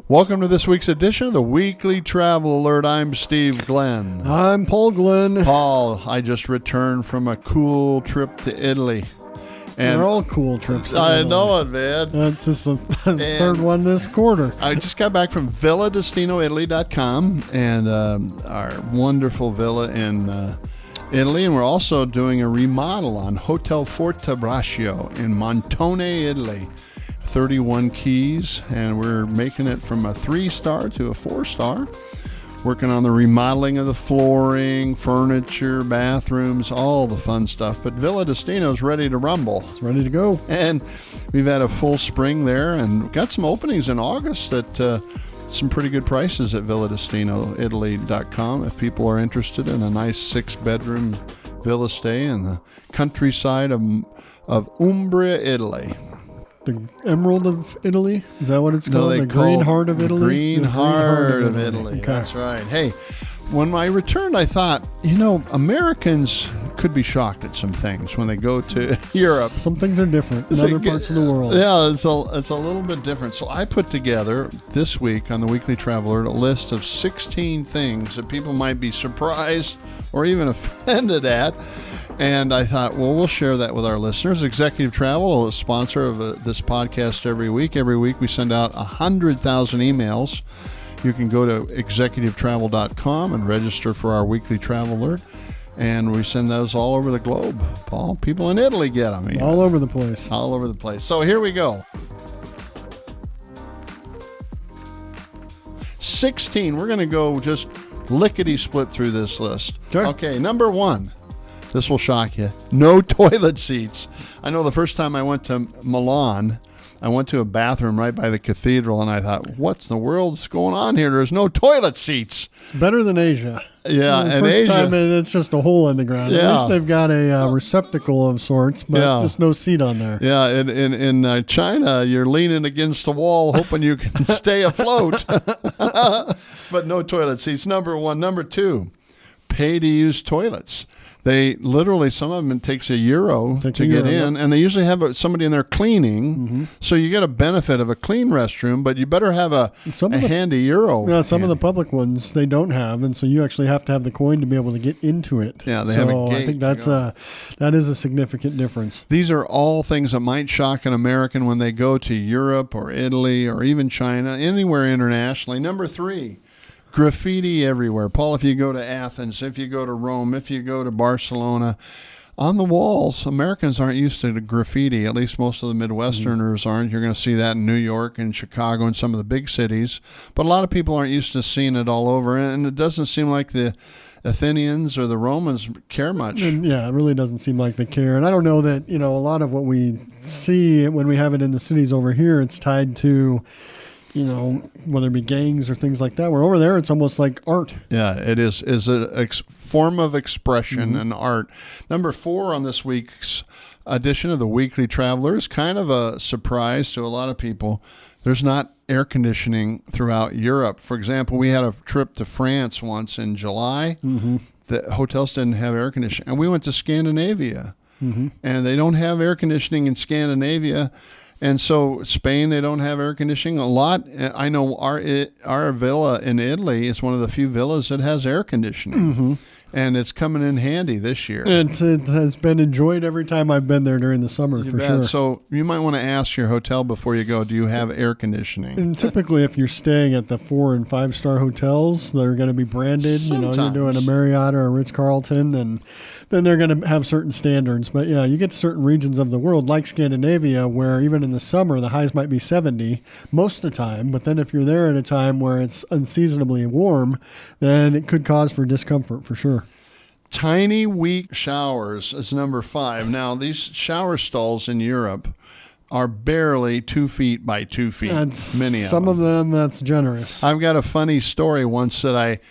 Welcome to this week's edition of the Weekly Travel Alert. I'm Steve Glenn. I'm Paul Glenn. Paul, I just returned from a cool trip to Italy. And they're all cool trips. I know it, man. That's just the third one this quarter. I just got back from villadestinoitaly.com and our wonderful villa in Italy. And we're also doing a remodel on Hotel Fortebraccio in Montone, Italy. 31 keys, and we're making it from a 3-star to a 4-star. Working on the remodeling of the flooring, furniture, bathrooms, all the fun stuff. But Villa Destino's ready to rumble. It's ready to go. And we've had a full spring there and got some openings in August at some pretty good prices at villadestinoitaly.com if people are interested in a nice 6-bedroom villa stay in the countryside of Umbria, Italy. The Emerald of Italy? Is that what it's called? No, the Green Heart of Italy? Green Heart of Italy. Okay. That's right. Hey, when I returned, I thought, Americans could be shocked at some things when they go to Europe. Some things are different in other parts of the world. Yeah, it's a little bit different. So I put together this week on the Weekly Traveler a list of 16 things that people might be surprised or even offended at. And I thought, well, we'll share that with our listeners. Executive Travel is a sponsor of this podcast every week. Every week we send out 100,000 emails. You can go to executivetravel.com and register for our weekly travel alert. And we send those all over the globe, Paul. People in Italy get them. All over the place. All over the place. So here we go. 16. We're going to go just lickety-split through this list. Okay, number 1. This will shock you. No toilet seats. I know the first time I went to Milan, I went to a bathroom right by the cathedral, and I thought, what's the world's going on here? There's no toilet seats. It's better than Asia. Yeah, the and first Asia. time it's just a hole in the ground. Yeah. At least they've got a receptacle of sorts, but there's no seat on there. Yeah, in China, you're leaning against the wall hoping you can stay afloat. But no toilet seats, number 1. Number 2, pay to use toilets. They literally, some of them, it takes €1 to get in, and they usually have somebody in there cleaning, so you get a benefit of a clean restroom, but you better have a handy €1. Yeah, some of the public ones they don't have, and so you actually have to have the coin to be able to get into it. Yeah, they have a gate. I think that is a significant difference. These are all things that might shock an American when they go to Europe or Italy or even China, anywhere internationally. Number 3. Graffiti everywhere. Paul, if you go to Athens, if you go to Rome, if you go to Barcelona, on the walls, Americans aren't used to the graffiti. At least most of the Midwesterners aren't. You're going to see that in New York and Chicago and some of the big cities. But a lot of people aren't used to seeing it all over. And it doesn't seem like the Athenians or the Romans care much. And yeah, it really doesn't seem like they care. And I don't know that, a lot of what we see when we have it in the cities over here, it's tied to whether it be gangs or things like that. Where over there, it's almost like art. Yeah, it is a form of expression and art. Number 4 on this week's edition of the Weekly Traveler is kind of a surprise to a lot of people. There's not air conditioning throughout Europe. For example, we had a trip to France once in July. The hotels didn't have air conditioning. And we went to Scandinavia, and they don't have air conditioning in Scandinavia. And so Spain, they don't have air conditioning a lot. I know our villa in Italy is one of the few villas that has air conditioning. And it's coming in handy this year. It has been enjoyed every time I've been there during the summer, for sure. So you might want to ask your hotel before you go, do you have air conditioning? And typically, if you're staying at the 4- and 5-star hotels, they're going to be branded. Sometimes. You're doing a Marriott or a Ritz-Carlton, and then they're going to have certain standards. But, you get to certain regions of the world, like Scandinavia, where even in the summer, the highs might be 70 most of the time. But then if you're there at a time where it's unseasonably warm, then it could cause for discomfort, for sure. Tiny, weak showers is number 5. Now, these shower stalls in Europe are barely 2 feet by 2 feet. That's many of some them. of them, that's generous. I've got a funny story once that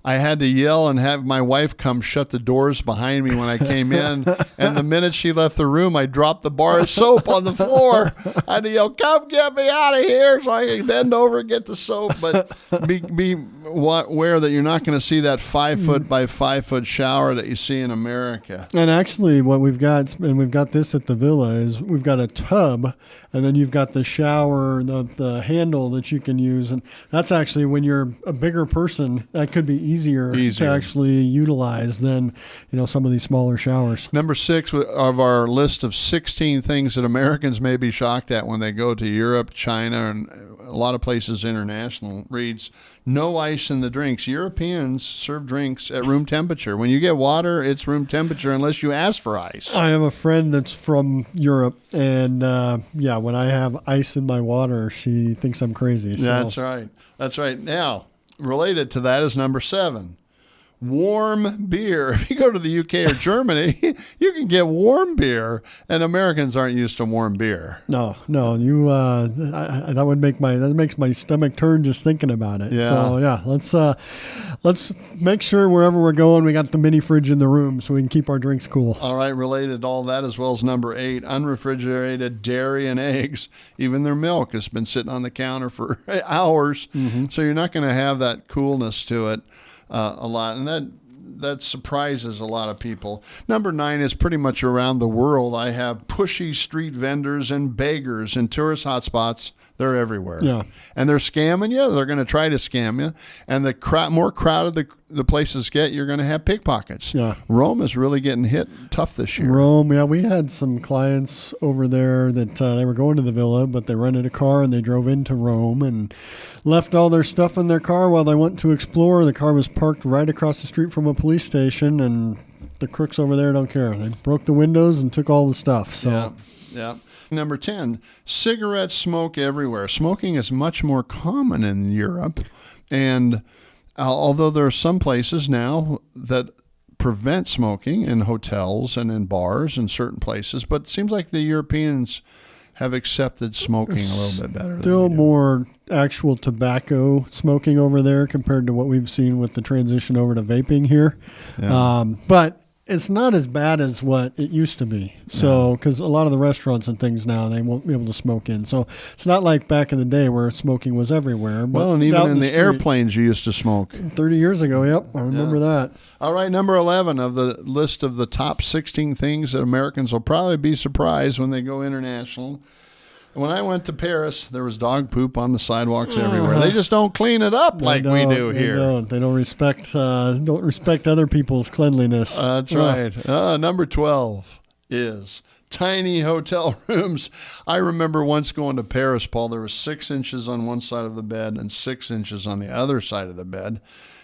I had to yell and have my wife come shut the doors behind me when I came in. And the minute she left the room, I dropped the bar of soap on the floor. I had to yell, "Come get me out of here," so I can bend over and get the soap. But be aware that you're not going to see that 5 foot by 5 foot shower that you see in America. And actually what we've got, and we've got this at the villa, is we've got a tub, and then you've got the shower, the handle that you can use. And that's actually, when you're a bigger person, that could be easier to actually utilize than, some of these smaller showers. Number 6 of our list of 16 things that Americans may be shocked at when they go to Europe, China, and a lot of places international reads, no ice in the drinks. Europeans serve drinks at room temperature. When you get water, it's room temperature unless you ask for ice. I have a friend that's from Europe, and when I have ice in my water, she thinks I'm crazy. So. That's right. That's right. Now, related to that is number 7. Warm beer. If you go to the UK or Germany, you can get warm beer, and Americans aren't used to warm beer. No, you. That makes my stomach turn just thinking about it. Yeah. So yeah, let's make sure wherever we're going, we got the mini fridge in the room so we can keep our drinks cool. All right, related to all that, as well as number 8, unrefrigerated dairy and eggs. Even their milk has been sitting on the counter for hours, so you're not going to have that coolness to it. A lot, and that surprises a lot of people. Number 9 is pretty much around the world. I have pushy street vendors and beggars in tourist hotspots. They're everywhere. Yeah. And they're scamming you. They're going to try to scam you. And the more crowded the places get, you're going to have pickpockets. Yeah. Rome is really getting hit tough this year. Rome, yeah. We had some clients over there that they were going to the villa, but they rented a car and they drove into Rome and left all their stuff in their car while they went to explore. The car was parked right across the street from a police station, and the crooks over there don't care. They broke the windows and took all the stuff. So. Yeah. Number 10, cigarette smoke everywhere. Smoking is much more common in Europe, and although there are some places now that prevent smoking in hotels and in bars in certain places, but it seems like the Europeans have accepted smoking a little bit better. Still more actual tobacco smoking over there compared to what we've seen with the transition over to vaping here. Yeah. But it's not as bad as what it used to be. So, because a lot of the restaurants and things now, they won't be able to smoke in. So it's not like back in the day where smoking was everywhere. But well, and even in the airplanes, you used to smoke. 30 years ago, yep. I remember that. All right, number 11 of the list of the top 16 things that Americans will probably be surprised when they go international. When I went to Paris, there was dog poop on the sidewalks everywhere. They just don't clean it up like we do here. They don't respect other people's cleanliness. That's right. Number 12 is tiny hotel rooms. I remember once going to Paris, Paul. There was 6 inches on one side of the bed and 6 inches on the other side of the bed.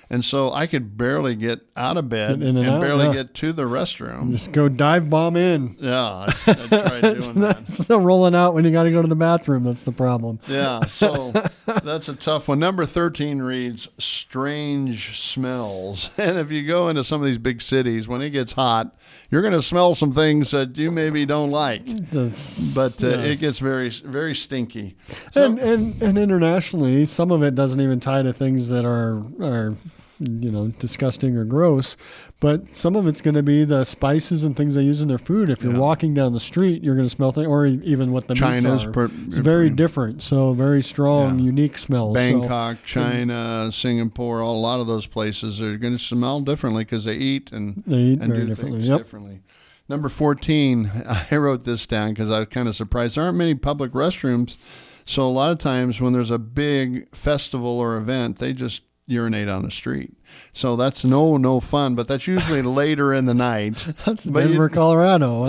And so I could barely get out of bed and barely get to the restroom. Just go dive bomb in. Yeah, I tried doing that. Still rolling out when you got to go to the bathroom. That's the problem. Yeah, so that's a tough one. Number 13 reads strange smells. And if you go into some of these big cities, when it gets hot, you're going to smell some things that you maybe don't like. It gets very, very stinky. So, and internationally, some of it doesn't even tie to things that are disgusting or gross, but some of it's going to be the spices and things they use in their food. If you're walking down the street, you're going to smell things, or even what the meats are. It's very different, so very strong, unique smells. Bangkok, China, Singapore, a lot of those places are going to smell differently because they eat and very do differently. things differently. Number 14, I wrote this down because I was kind of surprised. There aren't many public restrooms, so a lot of times when there's a big festival or event, they just urinate on the street. So that's no fun, but that's usually later in the night. That's Denver, Colorado.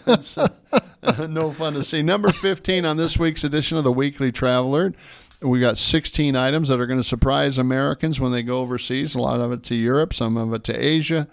It's no fun to see. Number 15 on this week's edition of the Weekly Traveler. We got 16 items that are going to surprise Americans when they go overseas. A lot of it to Europe, some of it to Asia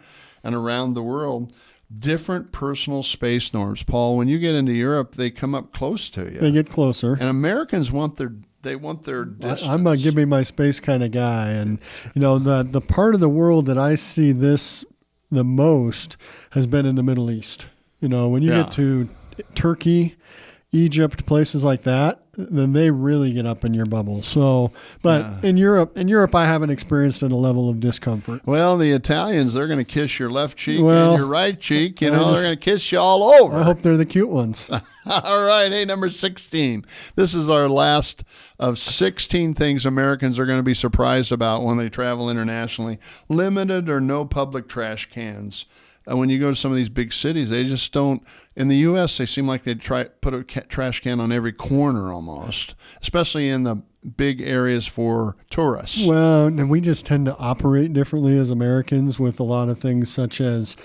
and around the world. Different personal space norms. Paul, when you get into Europe, they come up close to you. They get closer. And Americans want their distance. I'm a give me my space kind of guy. And, the part of the world that I see this the most has been in the Middle East. When you get to Turkey, Egypt, places like that, then they really get up in your bubble. So, but in Europe, I haven't experienced at a level of discomfort. Well, the Italians, they're going to kiss your left cheek and your right cheek. They're going to kiss you all over. I hope they're the cute ones. All right. Hey, number 16. This is our last of 16 things Americans are going to be surprised about when they travel internationally. Limited or no public trash cans. When you go to some of these big cities, they just don't. In the U.S., they seem like they put a trash can on every corner almost, especially in the big areas for tourists. Well, and we just tend to operate differently as Americans with a lot of things such as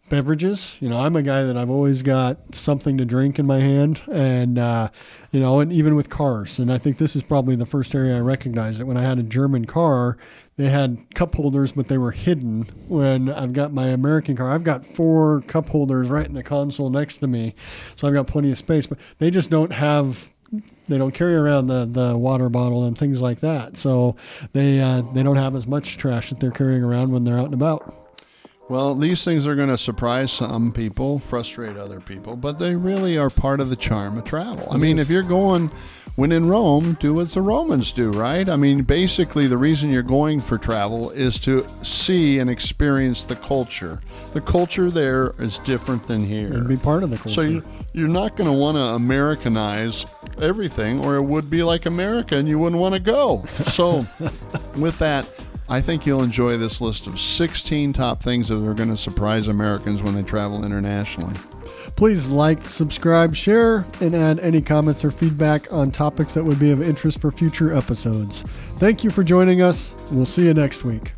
beverages. I'm a guy that I've always got something to drink in my hand, and and even with cars. And I think this is probably the first area I recognized it. When I had a German car, they had cup holders, but they were hidden. When I've got my American car, I've got 4 cup holders right in the console next to me, so I've got plenty of space. But they just don't have. They don't carry around the water bottle and things like that, so they don't have as much trash that they're carrying around when they're out and about. Well, these things are going to surprise some people, frustrate other people, but they really are part of the charm of travel. I mean, if you're going, when in Rome, do what the Romans do, right? I mean, basically, the reason you're going for travel is to see and experience the culture. The culture there is different than here. And be part of the culture. So you're not going to want to Americanize everything, or it would be like America and you wouldn't want to go. So with that, I think you'll enjoy this list of 16 top things that are going to surprise Americans when they travel internationally. Please like, subscribe, share, and add any comments or feedback on topics that would be of interest for future episodes. Thank you for joining us. We'll see you next week.